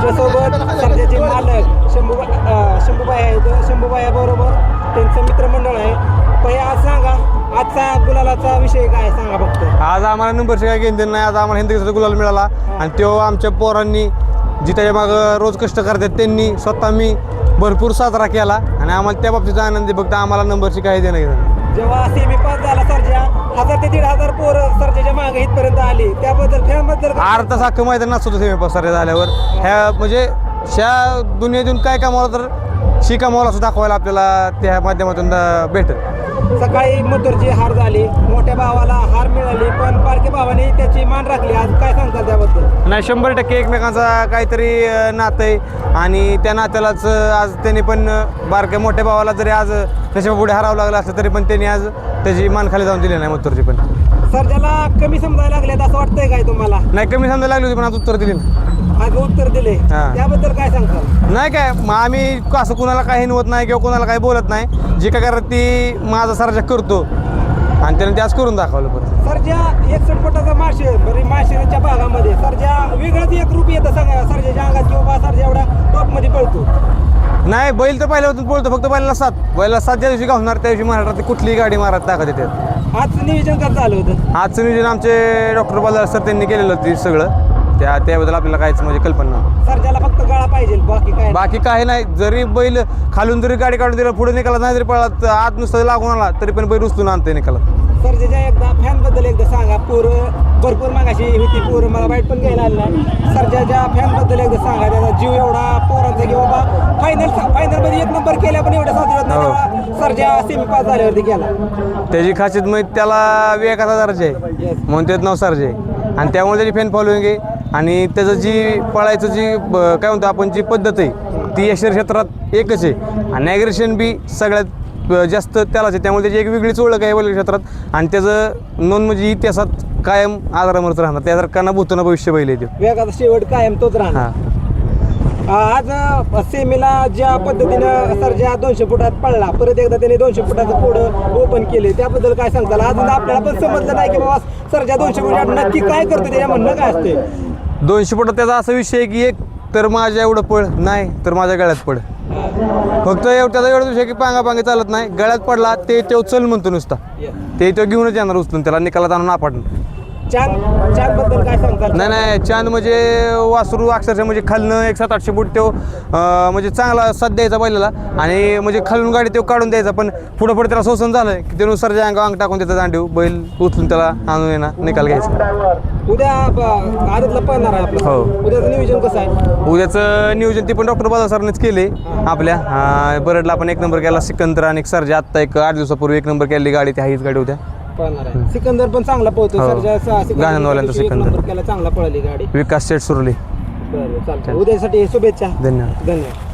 आपल्यासोबत सर्जाचे मालक शंभूबाई आहेत. शंभूबाई बरोबर त्यांचं मित्रमंडळ आहे. पहिला आज सांगा, आजचा गुलालाचा विषय काय सांगा फक्त. आज आम्हाला नंबरचे काय घेणं नाही. आज आम्हाला हिंदकेसरीचा गुलाल मिळाला आणि तो आमच्या पोरांनी जी त्याच्या मागं रोज कष्ट करतात त्यांनी स्वतः मी भरपूर साजरा केला आणि आम्हाला त्या बाबतीचा आनंद फक्त आम्हाला नंबरची काही देणं घेणं. जेव्हा सेमी पास झाला सर्जा 1000 ते 1500 पोरं सर्जाच्या मागे इथपर्यंत आली, त्याबद्दल फॅनबद्दल अर्धा साखं मैदान नसतो सेमी पास झाल्यावर ह्या म्हणजे ह्या दुनियेतून काय कमावलं तर शी कमावलं असं दाखवायला आपल्याला त्या माध्यमातून भेटत. सकाळी मथुरची हार झाली, मोठ्या भावाला हार मिळाली, पण बारक्या भावाने त्याची मान राखली. आज काय सांगता त्याबद्दल. नाही 100% एकमेकांचा काहीतरी नातं आहे आणि त्या नात्यालाच आज त्यांनी पण बारक्या मोठ्या भावाला जरी आज त्याच्या पुढे हरावं लागलं असलं तरी पण त्यांनी आज त्याची मान खाली जाऊन दिली नाही मथुरची. पण सर्जाला कमी समजायला लागल्यात असं वाटतंय काय तुम्हाला. नाही कमी समजायला लागली होती पण आज उत्तर दिली आज उत्तर दिले, त्याबद्दल काय सांगता. नाही काय मग आम्ही असं कुणाला काही नवत नाही किंवा कुणाला काही बोलत नाही. जी काय करत ती माझा सर्जा करतो आणि त्याने ते आज करून दाखवलं. परत सर्जा 61 फुटाचा माळशिरसच्या भागामध्ये सर्जा वेगळंच एक रूप येतं सर्जाच्या अंगात, किंवा सर्जा एवढा टॉपमध्ये पळतो. नाही बैल तर पहिल्यापासून बोलतो, फक्त बैलाला 7 ज्या दिवशी घालणार त्या दिवशी महाराष्ट्रात कुठलीही गाडी मारत दाखवत येते. आजचं नियोजन कसं झालं होतं. आजचं नियोजन आमचे डॉक्टर बालार सर त्यांनी केलेलं होतं सगळं. त्याबद्दल आपल्याला काहीच म्हणजे कल्पना नाही. सर्जाला फक्त गळा पाहिजे, बाकी काही नाही. जरी बैल खालून जरी गाडी काढून दिला पुढे निकाला नाही जरी पळला आत नुसतं लागून आला तरी पण बैल उचलून आणते निकाला. सर्जाच्या एकदा फॅनबद्दल एकदा सांगा. भरपूर मागाशी होती पोरं, मला वाईट पण घ्यायला आलं नाही. सर्जाच्या फॅनबद्दल एकदा सांगा. त्याचा जीव एवढा पोरांचा की बाबा फायनलमध्ये 1 नंबर केल्या पण एवढ्या साजरा होत नाही. सर्जा सेमी पास झाल्यावरती गेला. त्याची खासियत म्हणजे त्याला विवेकाचा दर्जा आहे म्हणून त्याचं नाव सर्जा आहे आणि त्यामुळे त्याची फॅन फॉलोईंग आहे. आणि त्याचं जी पळायचं जी काय म्हणतो आपण जी पद्धत आहे ती यशर क्षेत्रात एकच आहे आणि ॲग्रेशन बी सगळ्यात जास्त त्यालाच आहे. त्यामुळे त्याची एक वेगळीच ओळख आहे बैल क्षेत्रात आणि त्याचं नोंद म्हणजे इतिहासात कायम आदरामरच राहणार. त्यासारखा ना भूतो ना भविष्य बैल आहे. वेगाचा शेवट कायम तोच राहणार. आज सेमीला ज्या पद्धतीनं सर्जा 200 फुटात पडला, परत एकदा त्याने 200 फुटाचं पुढं ओपन केले, त्याबद्दल काय सांगताल. अजून आपल्याला पण समजलं नाही की बाबा सर्जा 200 फुटात नक्की काय करतो, त्याच्या म्हणणं काय असते. 200 फुटात त्याचा असा विषय आहे की एक तर माझ्या एवढं पळ नाही तर माझ्या गळ्यात पड. फक्त त्याचा एवढा विषय की पांगापांगी चालत नाही. गळ्यात पडला ते चल म्हणतो नुसता, ते घेऊनच येणार उचलून त्याला निकालात आणून आपटून. चांद बद्दल काय सांगतात. नाही चांद म्हणजे वासरू अक्षरशः म्हणजे खालनं 700-800 फूट तो म्हणजे चांगला साथ द्यायचा बैलाला आणि म्हणजे खालून गाडी तो काढून द्यायचा. पण पुढं त्याला शोषण झालं की त्यानुसार सर्जा अंग टाकून त्याचा दांडीव बैल उचलून त्याला आणून येणार निकाल घ्यायचा. उद्या आदतला पळणार आहे आपलं. हो. उद्याचं नियोजन कसं आहे. उद्याचं नियोजन ते पण डॉक्टर बालार सरनेच केले आपल्या. बरडला आपण 1 नंबर केला. सिकंदर आणि सर्जा आत्ता एक 8 दिवसापूर्वी 1 नंबर केली गाडी, ती हीच गाडी होत्या. सिकंदर पण चांगला पळतो. गाणंदवाल्यांचा सिकंदर चांगला पळाली गाडी. विकास शेठ सुरली. बरं चालतं. उद्यासाठी शुभेच्छा. धन्यवाद. धन्यवाद.